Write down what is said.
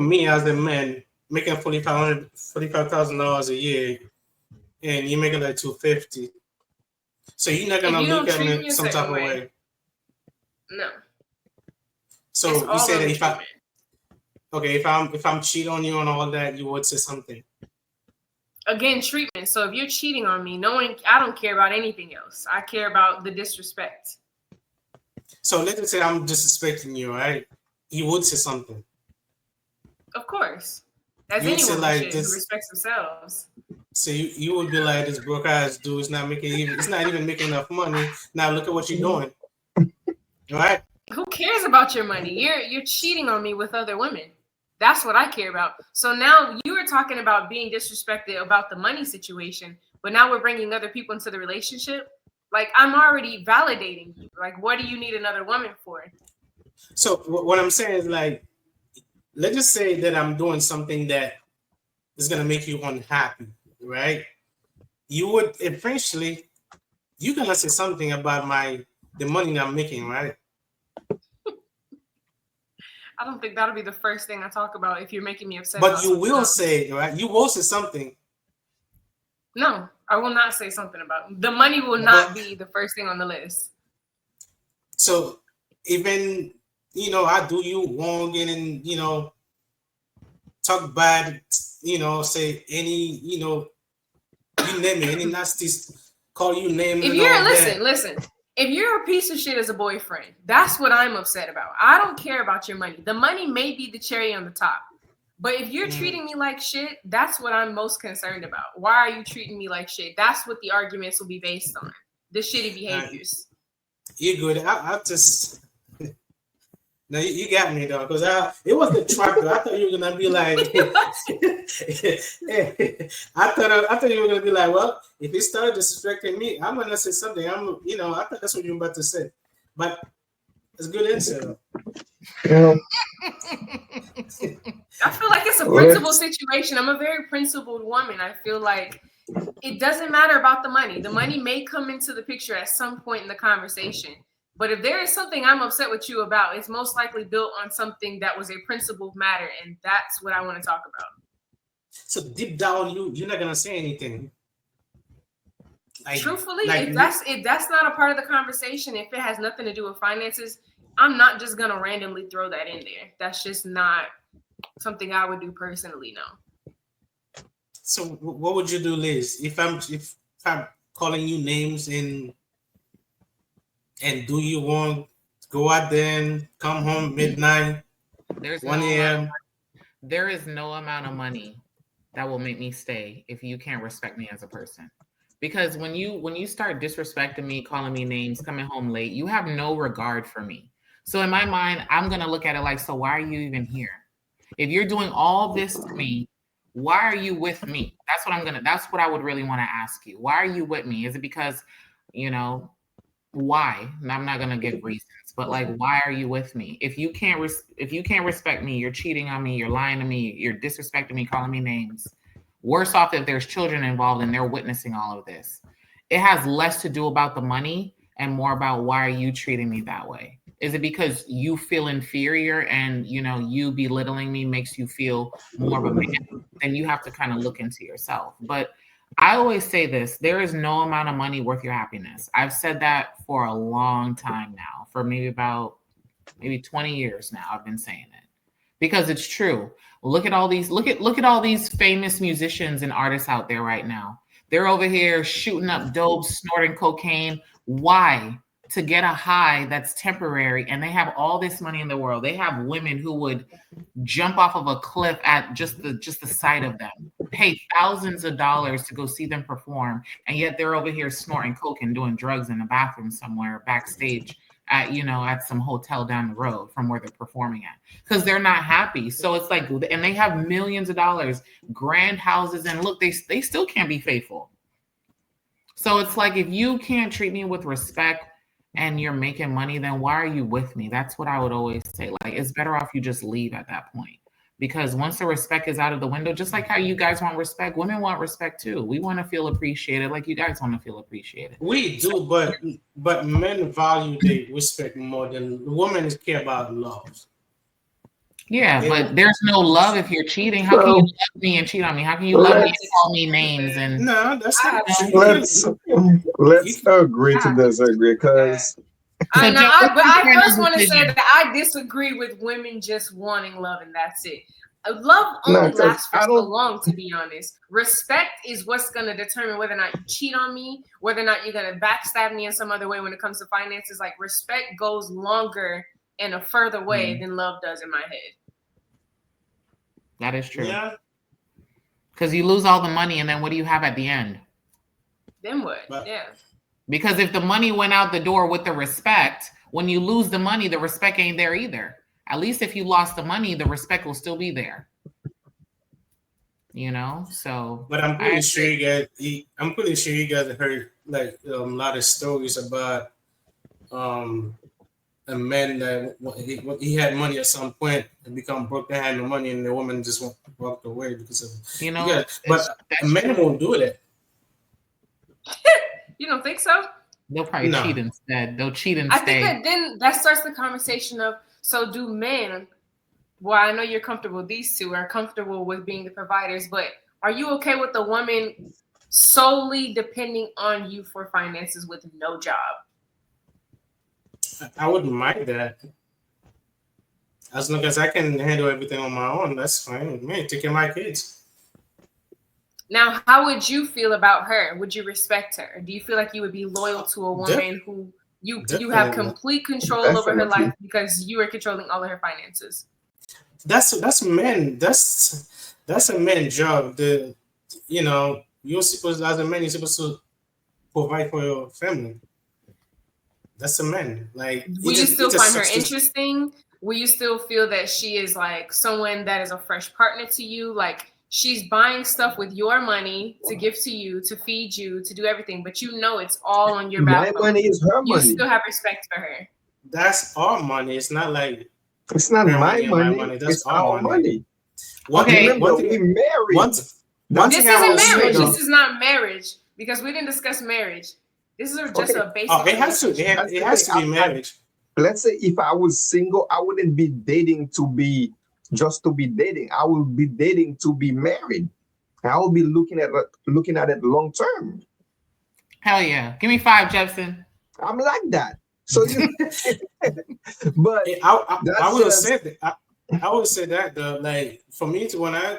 me as a man making $45,000 a year, and you're making like 250, so you're not gonna look at me some type of way. No. So you say that if I'm cheating on you and all that, you would say something. Again, treatment. So if you're cheating on me, I don't care about anything else. I care about the disrespect. So let's say I'm disrespecting you, right? You would say something. Of course. As anyone like who respects themselves. So you would be like, this broke ass dude is not even making enough money. Now look at what you're doing. Right? Who cares about your money? You're cheating on me with other women. That's what I care about. So now you were talking about being disrespected about the money situation, but now we're bringing other people into the relationship. Like, I'm already validating you. Like, what do you need another woman for? So what I'm saying is, like, let's just say that I'm doing something that is going to make you unhappy, right? You would eventually, you're going to say something about the money that I'm making, right? I don't think that'll be the first thing I talk about if you're making me upset. But you will say, right? You will say something. No, I will not say something about it. The money will not be the first thing on the list. So even, I do you wrong and, talk bad, say any, you name it, any nasty, call you names. If you're, listen. If you're a piece of shit as a boyfriend, that's what I'm upset about. I don't care about your money. The money may be the cherry on the top. But if you're treating me like shit, that's what I'm most concerned about. Why are you treating me like shit? That's what the arguments will be based on. The shitty behaviors. You're good. I just... No, you got me though, because it was the trap. I thought you were gonna be like, I thought you were gonna be like, well, if he started disrespecting me, I'm gonna say something. I thought that's what you were about to say, but it's a good answer. Yeah. I feel like it's a principled situation. I'm a very principled woman. I feel like it doesn't matter about the money. The money may come into the picture at some point in the conversation. But if there is something I'm upset with you about, it's most likely built on something that was a principled matter, and that's what I want to talk about. So deep down, you're not gonna say anything. Truthfully, if that's not a part of the conversation, if it has nothing to do with finances, I'm not just gonna randomly throw that in there. That's just not something I would do personally. No. So what would you do, Liz? If I'm calling you names and do you want to go out there and come home midnight, 1 a.m.? There is no amount of money that will make me stay if you can't respect me as a person. Because when you start disrespecting me, calling me names, coming home late, you have no regard for me. So in my mind, I'm going to look at it like, so why are you even here? If you're doing all this to me, why are you with me? That's what I would really want to ask you. Why are you with me? Is it because, why? And I'm not going to give reasons, but like, why are you with me? If you can't respect me, you're cheating on me, you're lying to me, you're disrespecting me, calling me names. Worse off if there's children involved and they're witnessing all of this. It has less to do about the money and more about why are you treating me that way? Is it because you feel inferior and, you belittling me makes you feel more of a man? Then you have to kind of look into yourself. But I always say this, there is no amount of money worth your happiness. I've said that for a long time now, for maybe 20 years now, I've been saying it because it's true. Look at all these famous musicians and artists out there right now. They're over here shooting up dope, snorting cocaine. Why? To get a high that's temporary, and they have all this money in the world. They have women who would jump off of a cliff at just the sight of them, pay thousands of dollars to go see them perform, and yet they're over here snorting coke and doing drugs in a bathroom somewhere backstage at some hotel down the road from where they're performing at, because they're not happy. So it's like, and they have millions of dollars, grand houses, and look, they still can't be faithful. So it's like, if you can't treat me with respect and you're making money, then why are you with me? That's what I would always say. Like, it's better off you just leave at that point. Because once the respect is out of the window, just like how you guys want respect, women want respect too. We want to feel appreciated like you guys want to feel appreciated. We do, but men value the respect more than women care about love. Yeah, It- but there's no love if you're cheating. How can you love me and cheat on me? How can you love me and call me names and No, that's I not have true. Let's agree to disagree, because I So, know, Joe, but what's I your first want to say decision? that I disagree with women just wanting love and that's it. Love No, only 'cause lasts for I so don't- long, to be honest. Respect is what's going to determine whether or not you cheat on me, whether or not you're going to backstab me in some other way when it comes to finances. Like, respect goes longer and a further way than love does in my head. That is true. Yeah, Because you lose all the money, and then what do you have at the end? Then what? But- Yeah. Because if the money went out the door with the respect, when you lose the money, the respect ain't there either. At least if you lost the money, the respect will still be there. You know, so. but I'm I pretty sure you guys heard like a lot of stories about a man that he had money at some point and become broke. They had no money, and the woman just walked away because of You know, yeah. But that's a man true. won't do that. You don't think so? They'll probably No. cheat instead. They'll cheat and I think stay. that then that starts the conversation of, so do men, well, I know you're comfortable, these two are comfortable with being the providers, but are you okay with the woman solely depending on you for finances with no job? I wouldn't mind that. As long as I can handle everything on my own, that's fine with me. Take care of my kids. Now, how would you feel about her? Would you respect her? Do you feel like you would be loyal to a woman who you have Definitely. complete control over her Definitely. life because you are controlling all of her finances? That's men. That's a man's job. You're supposed, as a man, you're supposed to provide for your family. That's a man. Like, Will you still it's a find her substitute. interesting? Will you still feel that she is like someone that is a fresh partner to you? Like, she's buying stuff with your money to give to you, to feed you, to do everything, but you know it's all on your my back. money is her You money. still have respect for her. That's our money. It's not like It's not her my money and my money. money. That's It's our our money. money. one Okay. thing. Remember, One we thing. married. One This thing I will isn't say, marriage. though- This is not marriage because we didn't discuss marriage. This is just a basic. Oh, it has to. relationship. It has to be marriage. Let's say if I was single, I wouldn't be dating to be just to be dating. I will be dating to be married. I will be looking at it long term. Hell yeah. Give me 5, Jepson. I'm like that. So but I That's would just- say that. I would say that though. Like for me, when I